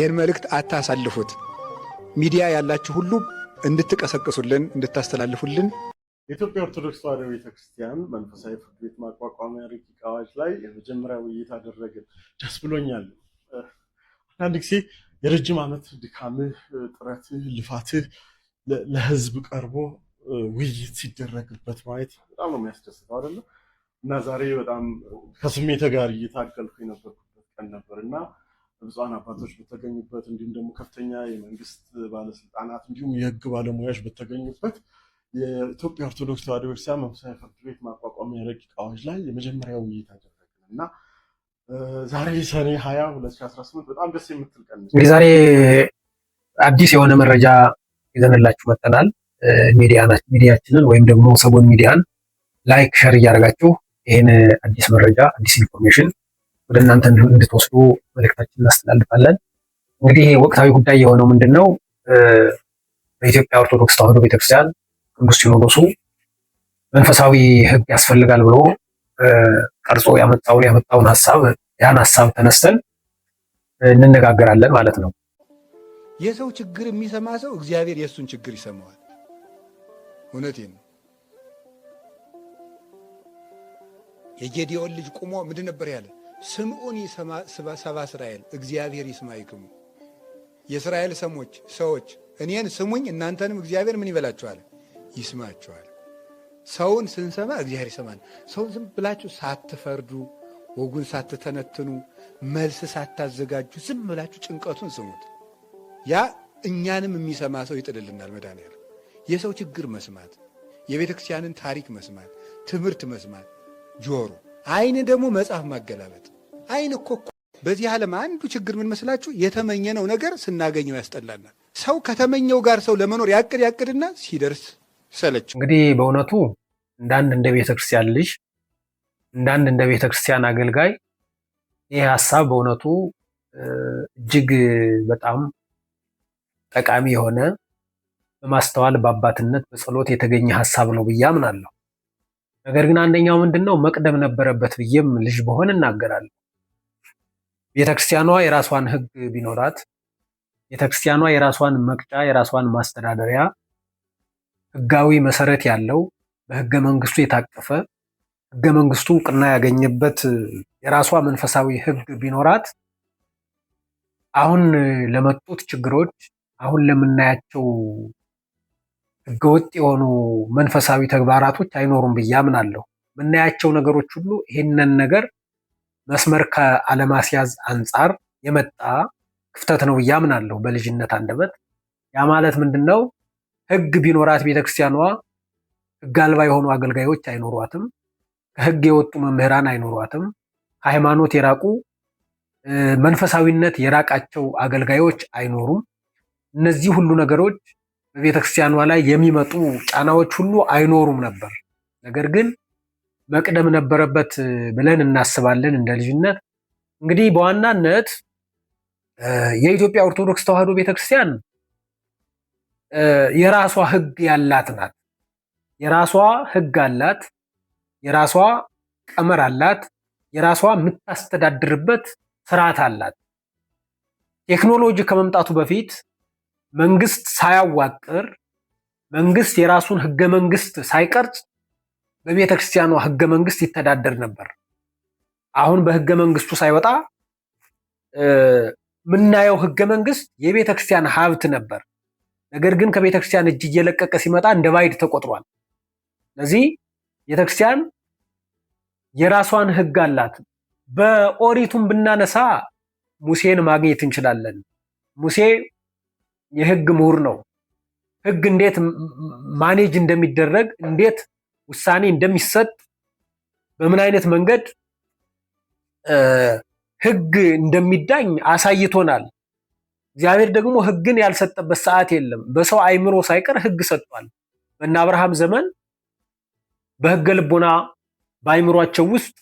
ይህን መልእክት አታሳልፉት። ሚዲያ ያላችሁ ሁሉ እንድትቀሰቅሱልን እንድታስተላልፉልን። የኢትዮጵያ ኦርቶዶክስ ተዋሕዶ ቤተክርስቲያን መንፈሳዊ ፍርድ ቤት ማቋቋሚያ ረቂቅ አዋጅ ላይ የመጀመሪያ ውይይት አደረግን። ደስ ብሎኛል። አንዳንድ ጊዜ የረጅም ዓመት ድካምህ፣ ጥረትህ፣ ልፋትህ ለህዝብ ቀርቦ ውይይት ሲደረግበት ማየት በጣም ነው የሚያስደስተው አይደለም? እና ዛሬ በጣም ከስሜት ጋር እየታገልኩ የነበርኩበት ቀን ነበር እና ብፁዓን አባቶች በተገኙበት እንዲሁም ደግሞ ከፍተኛ የመንግስት ባለስልጣናት እንዲሁም የህግ ባለሙያዎች በተገኙበት የኢትዮጵያ ኦርቶዶክስ ተዋሕዶ ቤተክርስቲያን መንፈሳዊ ፍርድ ቤት ማቋቋሚያ ረቂቅ አዋጅ ላይ የመጀመሪያ ውይይት አደረግን እና ዛሬ ሰኔ 20 2018 በጣም ደስ የምትል ቀን ነች። ዛሬ አዲስ የሆነ መረጃ ይዘንላችሁ መጥተናል። ሚዲያችንን ወይም ደግሞ ሰጎን ሚዲያን ላይክ ሸር እያደረጋችሁ ይህን አዲስ መረጃ አዲስ ኢንፎርሜሽን ወደ እናንተ እንድትወስዱ መልእክታችን እናስተላልፋለን። እንግዲህ ወቅታዊ ጉዳይ የሆነው ምንድነው? በኢትዮጵያ ኦርቶዶክስ ተዋሕዶ ቤተክርስቲያን ቅዱስ ሲኖዶሱ መንፈሳዊ ህግ ያስፈልጋል ብሎ ቀርጾ ያመጣውን ያን ሀሳብ ተነስተን እንነጋገራለን ማለት ነው። የሰው ችግር የሚሰማ ሰው እግዚአብሔር የእሱን ችግር ይሰማዋል። እውነቴን ነው። የጌዲዮን ልጅ ቁሞ ምንድን ነበር ያለ? ስምዖን ሰባ እስራኤል እግዚአብሔር ይስማይክሙ። የእስራኤል ሰዎች እኔን ስሙኝ እናንተንም እግዚአብሔር ምን ይበላችኋል? ይስማችኋል። ሰውን ስንሰማ እግዚአብሔር ይሰማል። ሰውን ዝም ብላችሁ ሳትፈርዱ፣ ወጉን ሳትተነትኑ፣ መልስ ሳታዘጋጁ ዝም ብላችሁ ጭንቀቱን ስሙት። ያ እኛንም የሚሰማ ሰው ይጥልልናል። መድኃኒዓለም የሰው ችግር መስማት፣ የቤተ ክርስቲያንን ታሪክ መስማት፣ ትምህርት መስማት ጆሮ፣ አይን ደግሞ መጽሐፍ ማገላበጥ። አይን እኮ በዚህ ዓለም አንዱ ችግር ምን መስላችሁ? የተመኘነው ነገር ስናገኘው ያስጠላናል። ሰው ከተመኘው ጋር ሰው ለመኖር ያቅድና ሲደርስ ሰለች። እንግዲህ በእውነቱ እንደ ቤተክርስቲያን ልጅ እንደ ቤተክርስቲያን አገልጋይ ይህ ሀሳብ በእውነቱ እጅግ በጣም ጠቃሚ የሆነ በማስተዋል በአባትነት በጸሎት የተገኘ ሀሳብ ነው ብዬ አምናለሁ። ነገር ግን አንደኛው ምንድነው መቅደም ነበረበት ብዬም ልጅ በሆን እናገራለሁ። ቤተክርስቲያኗ የራሷን ህግ ቢኖራት፣ ቤተክርስቲያኗ የራሷን መቅጫ የራሷን ማስተዳደሪያ ህጋዊ መሰረት ያለው በህገ መንግስቱ የታቀፈ ህገ መንግስቱ እውቅና ያገኘበት የራሷ መንፈሳዊ ህግ ቢኖራት አሁን ለመጡት ችግሮች አሁን ለምናያቸው ህገወጥ የሆኑ መንፈሳዊ ተግባራቶች አይኖሩም ብዬ አምናለሁ። የምናያቸው ነገሮች ሁሉ ይህንን ነገር መስመር ከአለማስያዝ አንጻር የመጣ ክፍተት ነው ብዬ አምናለሁ በልጅነት አንደበት። ያ ማለት ምንድነው? ህግ ቢኖራት ቤተክርስቲያኗ ህግ አልባ የሆኑ አገልጋዮች አይኖሯትም። ከህግ የወጡ መምህራን አይኖሯትም። ከሃይማኖት የራቁ መንፈሳዊነት የራቃቸው አገልጋዮች አይኖሩም። እነዚህ ሁሉ ነገሮች በቤተክርስቲያኗ ላይ የሚመጡ ጫናዎች ሁሉ አይኖሩም ነበር። ነገር ግን መቅደም ነበረበት ብለን እናስባለን እንደ ልጅነት። እንግዲህ በዋናነት የኢትዮጵያ ኦርቶዶክስ ተዋሕዶ ቤተክርስቲያን የራሷ ህግ ያላት ናት። የራሷ ህግ አላት። የራሷ ቀመር አላት። የራሷ የምታስተዳድርበት ስርዓት አላት። ቴክኖሎጂ ከመምጣቱ በፊት መንግስት ሳያዋቅር መንግስት የራሱን ህገ መንግስት ሳይቀርጽ በቤተ ክርስቲያኗ ህገ መንግስት ይተዳደር ነበር። አሁን በህገ መንግስቱ ሳይወጣ ምናየው ህገ መንግስት የቤተ ክርስቲያን ሀብት ነበር። ነገር ግን ከቤተ ክርስቲያን እጅ እየለቀቀ ሲመጣ እንደ ባዕድ ተቆጥሯል። ስለዚህ ቤተ ክርስቲያን የራሷን ህግ አላት። በኦሪቱም ብናነሳ ሙሴን ማግኘት እንችላለን። ሙሴ የህግ ምሁር ነው። ህግ እንዴት ማኔጅ እንደሚደረግ፣ እንዴት ውሳኔ እንደሚሰጥ፣ በምን አይነት መንገድ ህግ እንደሚዳኝ አሳይቶናል። እግዚአብሔር ደግሞ ህግን ያልሰጠበት ሰዓት የለም። በሰው አይምሮ ሳይቀር ህግ ሰጥቷል። በእነ አብርሃም ዘመን በህገ ልቦና በአይምሯቸው ውስጥ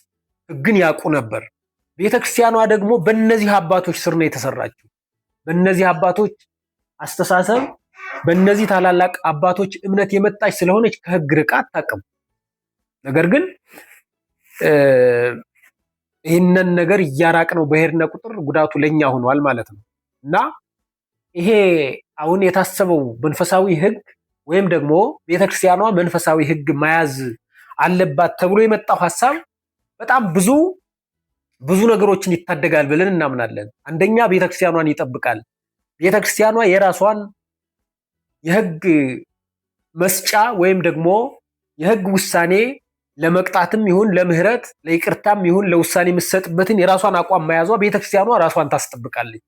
ህግን ያውቁ ነበር። ቤተክርስቲያኗ ደግሞ በእነዚህ አባቶች ስር ነው የተሰራችው። በእነዚህ አባቶች አስተሳሰብ፣ በእነዚህ ታላላቅ አባቶች እምነት የመጣች ስለሆነች ከህግ ርቃ አታውቅም። ነገር ግን ይህንን ነገር እያራቅ ነው በሄድነ ቁጥር ጉዳቱ ለኛ ሆኗል ማለት ነው። እና ይሄ አሁን የታሰበው መንፈሳዊ ህግ ወይም ደግሞ ቤተክርስቲያኗ መንፈሳዊ ህግ መያዝ አለባት ተብሎ የመጣው ሐሳብ በጣም ብዙ ነገሮችን ይታደጋል ብለን እናምናለን። አንደኛ ቤተክርስቲያኗን ይጠብቃል። ቤተክርስቲያኗ የራሷን የህግ መስጫ ወይም ደግሞ የህግ ውሳኔ ለመቅጣትም ይሁን ለምህረት ለይቅርታም ይሁን ለውሳኔ የምትሰጥበትን የራሷን አቋም መያዟ ቤተክርስቲያኗ ራሷን ታስጠብቃለች።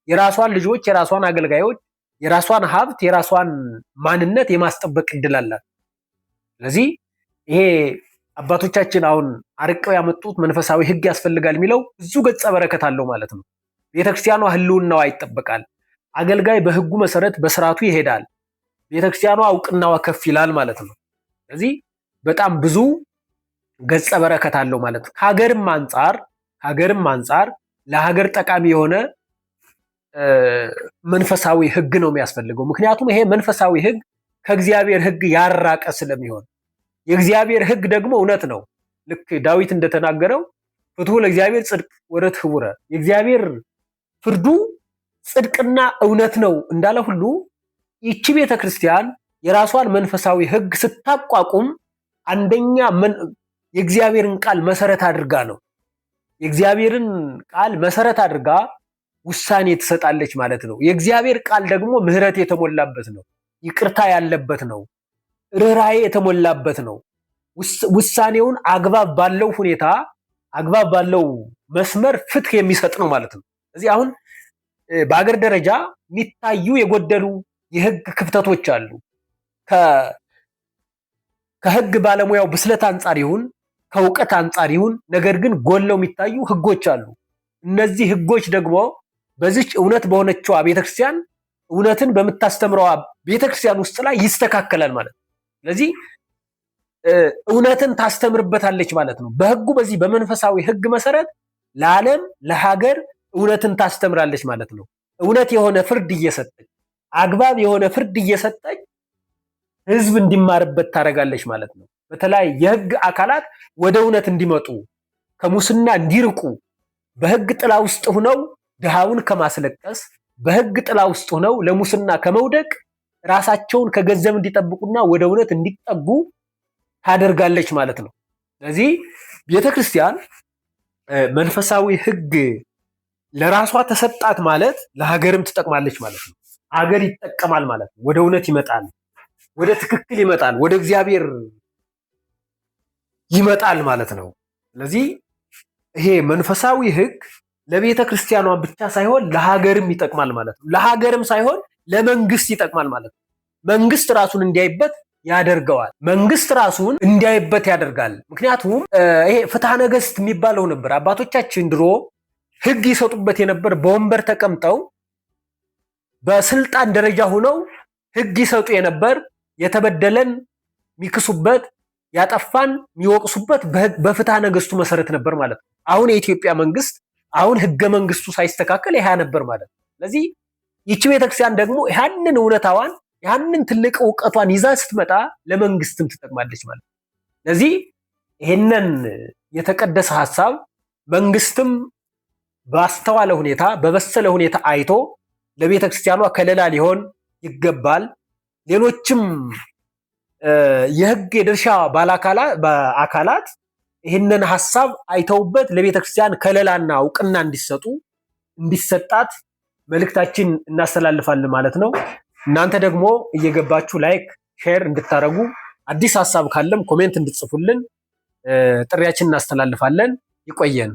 የራሷን ልጆች፣ የራሷን አገልጋዮች፣ የራሷን ሀብት፣ የራሷን ማንነት የማስጠበቅ እድል አላት። ስለዚህ ይሄ አባቶቻችን አሁን አርቀው ያመጡት መንፈሳዊ ህግ ያስፈልጋል የሚለው ብዙ ገጸ በረከት አለው ማለት ነው። ቤተክርስቲያኗ ህልውናዋ ይጠበቃል። አገልጋይ በህጉ መሰረት በስርዓቱ ይሄዳል። ቤተክርስቲያኗ እውቅናዋ ከፍ ይላል ማለት ነው። ስለዚህ በጣም ብዙ ገጸ በረከት አለው ማለት ነው። ከሀገርም አንጻር ለሀገር ጠቃሚ የሆነ መንፈሳዊ ህግ ነው የሚያስፈልገው። ምክንያቱም ይሄ መንፈሳዊ ህግ ከእግዚአብሔር ህግ ያራቀ ስለሚሆን የእግዚአብሔር ህግ ደግሞ እውነት ነው። ልክ ዳዊት እንደተናገረው ፍትሑ ለእግዚአብሔር ጽድቅ ወርትዕውረ፣ የእግዚአብሔር ፍርዱ ጽድቅና እውነት ነው እንዳለ ሁሉ ይቺ ቤተክርስቲያን የራሷን መንፈሳዊ ህግ ስታቋቁም አንደኛ የእግዚአብሔርን ቃል መሰረት አድርጋ ነው። የእግዚአብሔርን ቃል መሰረት አድርጋ ውሳኔ ትሰጣለች ማለት ነው። የእግዚአብሔር ቃል ደግሞ ምህረት የተሞላበት ነው፣ ይቅርታ ያለበት ነው፣ ርኅራኄ የተሞላበት ነው። ውሳኔውን አግባብ ባለው ሁኔታ አግባብ ባለው መስመር ፍትህ የሚሰጥ ነው ማለት ነው። ስለዚህ አሁን በአገር ደረጃ የሚታዩ የጎደሉ የህግ ክፍተቶች አሉ። ከህግ ባለሙያው ብስለት አንጻር ይሁን ከእውቀት አንጻር ይሁን፣ ነገር ግን ጎለው የሚታዩ ህጎች አሉ። እነዚህ ህጎች ደግሞ በዚች እውነት በሆነችዋ ቤተክርስቲያን እውነትን በምታስተምረዋ ቤተክርስቲያን ውስጥ ላይ ይስተካከላል ማለት ነው። ስለዚህ እውነትን ታስተምርበታለች ማለት ነው። በህጉ በዚህ በመንፈሳዊ ህግ መሰረት ለዓለም ለሀገር እውነትን ታስተምራለች ማለት ነው። እውነት የሆነ ፍርድ እየሰጠች አግባብ የሆነ ፍርድ እየሰጠች ህዝብ እንዲማርበት ታደርጋለች ማለት ነው። በተለይ የህግ አካላት ወደ እውነት እንዲመጡ ከሙስና እንዲርቁ በህግ ጥላ ውስጥ ሆነው ድሃውን ከማስለቀስ በህግ ጥላ ውስጥ ሆነው ለሙስና ከመውደቅ ራሳቸውን ከገንዘብ እንዲጠብቁና ወደ እውነት እንዲጠጉ ታደርጋለች ማለት ነው። ስለዚህ ቤተክርስቲያን መንፈሳዊ ህግ ለራሷ ተሰጣት ማለት ለሀገርም ትጠቅማለች ማለት ነው። ሀገር ይጠቀማል ማለት ነው። ወደ እውነት ይመጣል፣ ወደ ትክክል ይመጣል፣ ወደ እግዚአብሔር ይመጣል ማለት ነው። ስለዚህ ይሄ መንፈሳዊ ህግ ለቤተ ክርስቲያኗ ብቻ ሳይሆን ለሀገርም ይጠቅማል ማለት ነው። ለሀገርም ሳይሆን ለመንግስት ይጠቅማል ማለት ነው። መንግስት ራሱን እንዲያይበት ያደርገዋል። መንግስት ራሱን እንዲያይበት ያደርጋል። ምክንያቱም ይሄ ፍትሐ ነገሥት የሚባለው ነበር። አባቶቻችን ድሮ ህግ ይሰጡበት የነበር በወንበር ተቀምጠው በስልጣን ደረጃ ሆነው ህግ ይሰጡ የነበር የተበደለን የሚክሱበት ያጠፋን የሚወቅሱበት በፍትሐ ነገሥቱ መሰረት ነበር ማለት ነው። አሁን የኢትዮጵያ መንግስት አሁን ህገ መንግስቱ ሳይስተካከል ይሄ ነበር ማለት ነው። ስለዚህ ይቺ ቤተክርስቲያን ደግሞ ያንን እውነታዋን ያንን ትልቅ ዕውቀቷን ይዛ ስትመጣ ለመንግስትም ትጠቅማለች ማለት ነው። ስለዚህ ይሄንን የተቀደሰ ሐሳብ መንግስትም ባስተዋለ ሁኔታ በበሰለ ሁኔታ አይቶ ለቤተክርስቲያኗ ከለላ ሊሆን ይገባል። ሌሎችም የህግ የድርሻ አካላት ይህንን ሐሳብ አይተውበት ለቤተክርስቲያን ከለላና እውቅና እንዲሰጣት መልእክታችን እናስተላልፋለን ማለት ነው። እናንተ ደግሞ እየገባችሁ ላይክ፣ ሼር እንድታረጉ አዲስ ሐሳብ ካለም ኮሜንት እንድትጽፉልን ጥሪያችን እናስተላልፋለን። ይቆየን።